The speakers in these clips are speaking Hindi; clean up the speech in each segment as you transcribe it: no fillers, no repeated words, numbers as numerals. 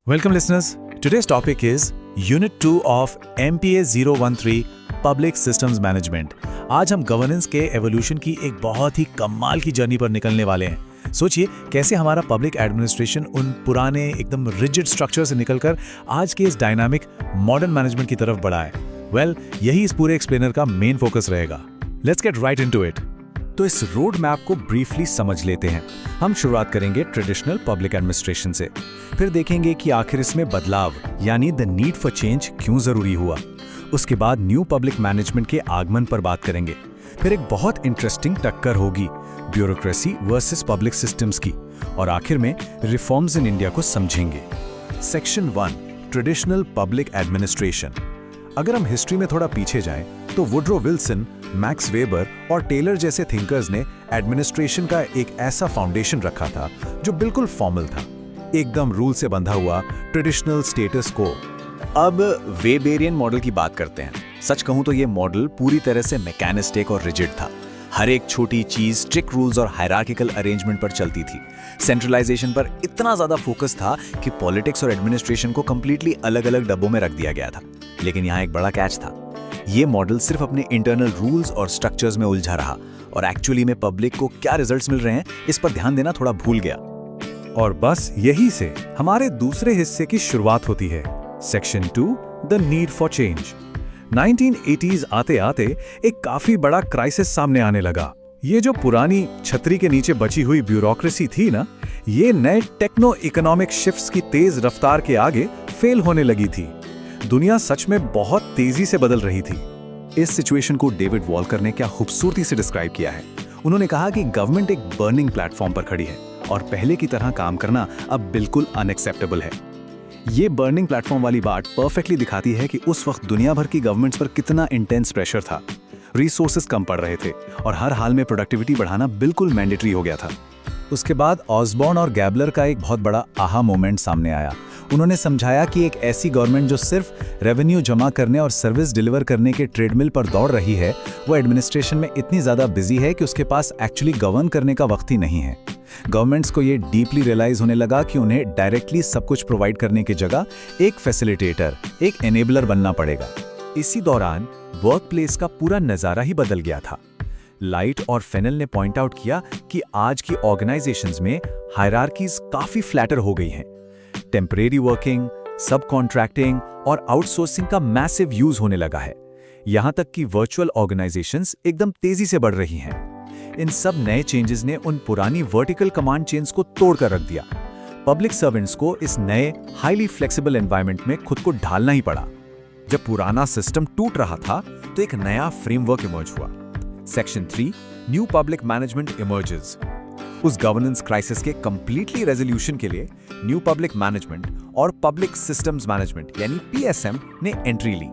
Welcome listeners. Today's topic is Unit 2 of MPA 013 Public Systems Management. आज हम गवर्नेंस के एवोल्यूशन की एक बहुत ही कमाल की जर्नी पर निकलने वाले हैं। सोचिए कैसे हमारा पब्लिक एडमिनिस्ट्रेशन उन पुराने एकदम रिजिड स्ट्रक्चर से निकलकर आज के इस डायनामिक मॉडर्न मैनेजमेंट की तरफ बढ़ा है। यही इस पूरे एक्सप्लेनर का मेन फोकस रहेगा। Let's get right into it. तो इस रोड मैप को ब्रीफली समझ लेते हैं। हम शुरुआत करेंगे ट्रेडिशनल पब्लिक एडमिनिस्ट्रेशन से, फिर देखेंगे कि आखिर इसमें बदलाव यानी द नीड फॉर चेंज क्यों जरूरी हुआ। उसके बाद न्यू पब्लिक मैनेजमेंट के आगमन पर बात करेंगे। फिर एक बहुत इंटरेस्टिंग टक्कर होगी ब्यूरोक्रेसी वर्सेस पब्लिक सिस्टम्स की, और आखिर में रिफॉर्म्स इन इंडिया को समझेंगे। Section 1 traditional public administration. अगर हम हिस्ट्री में थोड़ा पीछे जाएं तो वुड्रो विल्सन, मैक्स वेबर और टेलर जैसे थिंकर्स ने एडमिनिस्ट्रेशन का एक ऐसा फाउंडेशन रखा था जो बिल्कुल फॉर्मल था, एकदम रूल से बंधा हुआ ट्रेडिशनल स्टेटस को। अब वेबेरियन मॉडल की बात करते हैं। सच कहूं तो ये मॉडल पूरी तरह से मैकेनिस्टिक और रिजिड था। हर एक छोटी चीज स्ट्रिक्ट रूल्स और हायरार्किकल अरेंजमेंट पर चलती थी। सेंट्रलाइजेशन पर इतना ज्यादा फोकस था कि पॉलिटिक्स और एडमिनिस्ट्रेशन को कंप्लीटली अलग अलग डब्बों में रख दिया गया था। लेकिन यहाँ एक बड़ा कैच था। ये मॉडल सिर्फ अपने इंटरनल रूल्स और स्ट्रक्चर्स में उलझा रहा और एक्चुअली में पब्लिक को क्या रिजल्ट्स मिल रहे हैं इस पर ध्यान देना थोड़ा भूल गया। और बस यही से हमारे दूसरे हिस्से की शुरुआत होती है। Section 2 the need for change. 1980s आते आते एक काफी बड़ा क्राइसिस सामने आने लगा। ये जो पुरानी छतरी के नीचे बची हुई ब्यूरोक्रेसी थी ना, ये नए टेक्नो इकोनॉमिक शिफ्ट्स की तेज रफ्तार के आगे फेल होने लगी थी। दुनिया सच में बहुत तेजी से बदल रही थी। इस सिचुएशन को डेविड वॉलकर ने क्या खूबसूरती से डिस्क्राइब किया है। उन्होंने कहा कि गवर्नमेंट एक बर्निंग प्लेटफॉर्म पर खड़ी है और पहले की तरह काम करना अब बिल्कुल अनएक्सेप्टेबल है। ये बर्निंग प्लेटफॉर्म वाली बात परफेक्टली दिखाती है कि उस वक्त दुनिया भर की गवर्नमेंट्स पर कितना इंटेंस प्रेशर था। रिसोर्सेज कम पड़ रहे थे और हर हाल में प्रोडक्टिविटी बढ़ाना बिल्कुल मैंडेटरी हो गया था। उसके बाद ऑसबॉर्न और गैबलर का एक बहुत बड़ा आहा मोमेंट सामने आया। उन्होंने समझाया कि एक ऐसी गवर्नमेंट जो सिर्फ रेवेन्यू जमा करने और सर्विस डिलीवर करने के ट्रेडमिल पर दौड़ रही है, वो एडमिनिस्ट्रेशन में इतनी ज़्यादा बिजी है कि उसके पास एक्चुअली गवर्न करने का वक्त ही नहीं है। गवर्नमेंट्स को ये डीपली रियलाइज होने लगा कि उन्हें डायरेक्टली सब कुछ प्रोवाइड करने की जगह एक फैसिलिटेटर, एक एनेबलर बनना पड़ेगा। इसी दौरान वर्क प्लेस का पूरा नज़ारा ही बदल गया था। लाइट और फेनल ने पॉइंट आउट किया कि आज की ऑर्गेनाइजेशंस में हायरार्कीज काफ़ी फ्लैटर हो गई हैं। टेम्परेरी वर्किंग, सब कॉन्ट्रैक्टिंग और आउटसोर्सिंग का मैसिव यूज होने लगा है। यहां तक कि वर्चुअल ऑर्गेनाइजेशंस एकदम तेजी से बढ़ रही हैं। इन सब नए चेंजेस ने उन पुरानी वर्टिकल कमांड चेन्स को तोड़कर रख दिया। पब्लिक सर्वेंट्स को इस नए हाईली फ्लेक्सिबल एनवायरनमेंट में खुद को ढालना ही पड़ा। जब पुराना सिस्टम टूट रहा था तो एक नया फ्रेमवर्क इमर्ज हुआ। Section 3 new public management emerges. उस गवर्नेंस क्राइसिस के कंप्लीटली रेजोल्यूशन के लिए न्यू पब्लिक मैनेजमेंट और पब्लिक सिस्टम्स मैनेजमेंट यानी पीएसएम ने एंट्री ली।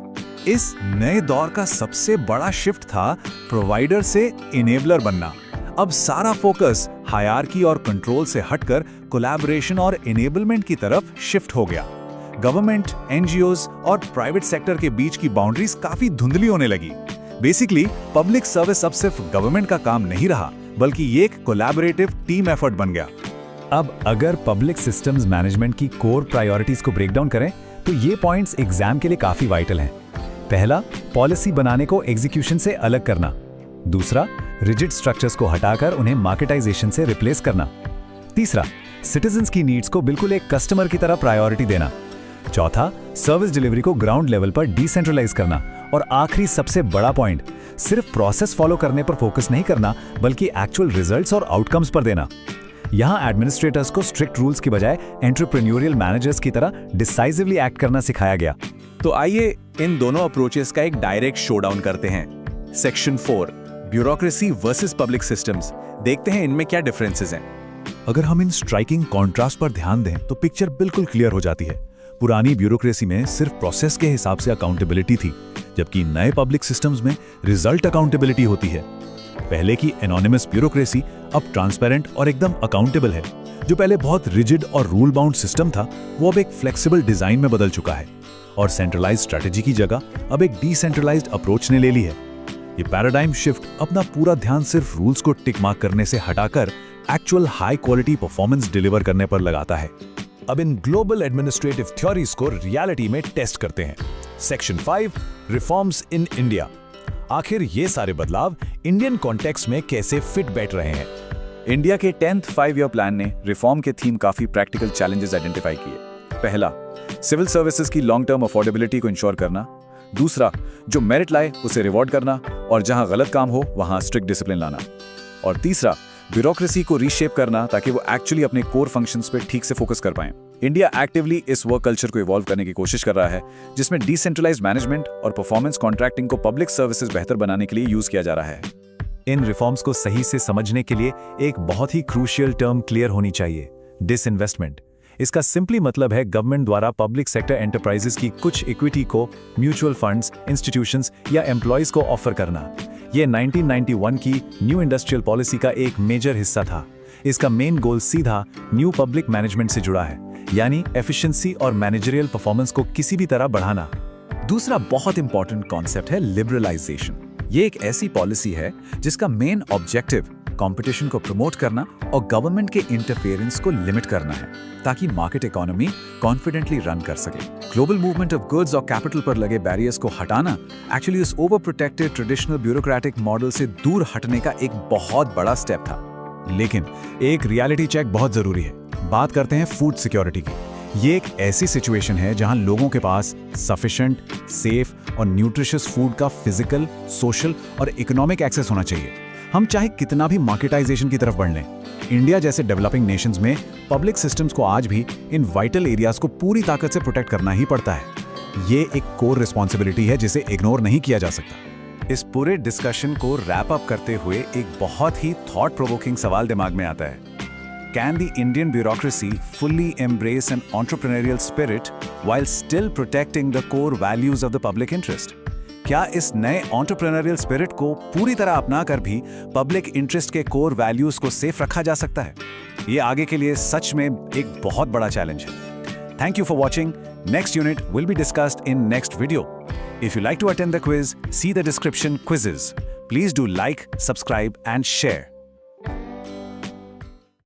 इस नए दौर का सबसे बड़ा शिफ्ट था प्रोवाइडर से इनेबलर बनना। अब सारा फोकस हायरार्की और कंट्रोल से हटकर कोलैबोरेशन और इनेबलमेंट की तरफ शिफ्ट हो गया। गवर्नमेंट, एनजीओज और प्राइवेट सेक्टर के बीच की बाउंड्रीज काफी धुंधली होने लगी। बेसिकली पब्लिक सर्विस अब सिर्फ गवर्नमेंट का काम नहीं रहा, बल्कि ये एक कोलैबोरेटिव टीम एफर्ट बन गया। अब अगर पब्लिक सिस्टम्स मैनेजमेंट की कोर प्रायोरिटीज को ब्रेक डाउन करें तो ये पॉइंट्स एग्जाम के लिए काफी वाइटल हैं। पहला, पॉलिसी बनाने को एग्जीक्यूशन से अलग करना। दूसरा, रिजिड स्ट्रक्चर्स को हटाकर उन्हें मार्केटाइजेशन से रिप्लेस करना। तीसरा, सिटीजन्स की नीड्स को बिल्कुल एक कस्टमर की तरह प्रायोरिटी देना। चौथा, सर्विस डिलीवरी को ग्राउंड लेवल पर डिसेंट्रलाइज करना। और आखिरी सबसे बड़ा पॉइंट, सिर्फ प्रोसेस फॉलो करने पर फोकस नहीं करना, बल्कि एक्चुअल रिजल्ट्स और आउटकम्स पर देना। यहां एडमिनिस्ट्रेटर्स को स्ट्रिक्ट रूल्स की बजाय एंटरप्रेन्योरियल मैनेजर्स की तरह डिसाइसिवली एक्ट करना सिखाया गया। तो आइए इन दोनों अप्रोचेस का एक डायरेक्ट शोडाउन करते हैं। Section 4 bureaucracy versus public systems. देखते हैं इनमें क्या डिफरेंसेस हैं। अगर हम इन स्ट्राइकिंग कॉन्ट्रास्ट पर ध्यान दें तो पिक्चर बिल्कुल क्लियर हो जाती है। पुरानी ब्यूरोक्रेसी में सिर्फ प्रोसेस के हिसाब से अकाउंटेबिलिटी थी, जबकि नए पब्लिक सिस्टम्स में रिजल्ट अकाउंटेबिलिटी होती है। पहले की एनोनिमस ब्यूरोक्रेसी अब ट्रांसपेरेंट और एकदम अकाउंटेबल है। जो पहले बहुत रिजिड और रूल बाउंड सिस्टम था, वो अब एक फ्लेक्सिबल डिजाइन में बदल चुका है। और सेंट्रलाइज्ड स्ट्रेटेजी की जगह अब एक डिसेंट्रलाइज्ड अप्रोच ने ले ली है। ये पैराडाइम शिफ्ट अपना पूरा ध्यान सिर्फ रूल्स को टिक मार्क करने से हटाकर actual high quality performance deliver करने पर लगाता है। अब इन ग्लोबल एडमिनिस्ट्रेटिव थ्योरीज को रियलिटी में टेस्ट करते हैं। Section 5, reforms in India. आखिर ये सारे बदलाव इंडियन कॉन्टेक्स्ट में कैसे फिट बैठ रहे हैं? इंडिया के 10th 5-year प्लान ने रिफॉर्म के थीम काफी प्रैक्टिकल चैलेंजेस आइडेंटिफाई किए। पहला, सिविल सर्विसेज की लॉन्ग टर्म अफोर्डेबिलिटी को इंश्योर करना। दूसरा, जो मेरिट लाए उसे रिवॉर्ड करना और जहां गलत काम हो वहां स्ट्रिक्ट डिसिप्लिन लाना। और तीसरा, ब्यूरोक्रेसी को रीशेप करना ताकि वो एक्चुअली अपने कोर फंक्शंस पे ठीक से फोकस कर पाएं। इंडिया एक्टिवली इस वर्क कल्चर को इवॉल्व करने की कोशिश कर रहा है, जिसमें डिसेंट्रलाइज्ड मैनेजमेंट और परफॉर्मेंस कॉन्ट्रैक्टिंग को पब्लिक सर्विसेज बेहतर बनाने के लिए यूज किया जा रहा है। इन रिफॉर्म्स को सही से समझने के लिए एक बहुत ही क्रूशियल टर्म क्लियर होनी चाहिए, डिसइन्वेस्टमेंट। इसका सिंपली मतलब है गवर्नमेंट द्वारा पब्लिक सेक्टर एंटरप्राइजेस की कुछ इक्विटी को म्यूचुअल फंड्स, इंस्टीट्यूशंस या एम्प्लॉयज को ऑफर करना। ये 1991 की न्यू इंडस्ट्रियल पॉलिसी का एक मेजर हिस्सा था। इसका मेन गोल सीधा न्यू पब्लिक मैनेजमेंट से जुड़ा है, यानी एफिशिएंसी और मैनेजरियल परफॉर्मेंस को किसी भी तरह बढ़ाना। दूसरा बहुत इंपॉर्टेंट कॉन्सेप्ट है लिबरलाइजेशन। ये एक ऐसी पॉलिसी है जिसका मेन ऑब्जेक्टिव कंपटीशन को प्रमोट करना और गवर्नमेंट के इंटरफेरेंस को लिमिट करना है, ताकि मार्केट इकोनॉमी कॉन्फिडेंटली रन कर सके। ग्लोबल मूवमेंट ऑफ गुड्स और कैपिटल पर लगे बैरियर्स को हटाना एक्चुअली उस over protected traditional bureaucratic model से दूर हटने का एक बहुत बड़ा स्टेप था। लेकिन एक रियलिटी चेक बहुत जरूरी है। बात करते हैं फूड सिक्योरिटी की। ये एक ऐसी सिचुएशन है जहां लोगों के पास सफिशिएंट, सेफ और न्यूट्रिशियस फूड का फिजिकल, सोशल और इकोनॉमिक एक्सेस होना चाहिए। हम चाहे कितना भी मार्केटाइजेशन की तरफ बढ़ लें, इंडिया जैसे डेवलपिंग नेशंस में पब्लिक सिस्टम्स को आज भी इन वाइटल एरियाज को पूरी ताकत से प्रोटेक्ट करना ही पड़ता है। ये एक कोर रिस्पॉन्सिबिलिटी है जिसे इग्नोर नहीं किया जा सकता। इस पूरे डिस्कशन को रैप अप करते हुए एक बहुत ही थॉट प्रोवोकिंग सवाल दिमाग में आता है। Can the Indian bureaucracy fully embrace an entrepreneurial spirit while still protecting the core values of the public interest? क्या इस नए एंटरप्रेन्योरियल स्पिरिट को पूरी तरह अपना कर भी पब्लिक इंटरेस्ट के कोर वैल्यूज को सेफ रखा जा सकता है? ये आगे के लिए सच में एक बहुत बड़ा चैलेंज है। Thank you for watching. Next unit will be discussed in next video. If you like to attend the quiz, see the description quizzes. Please do like, subscribe and share.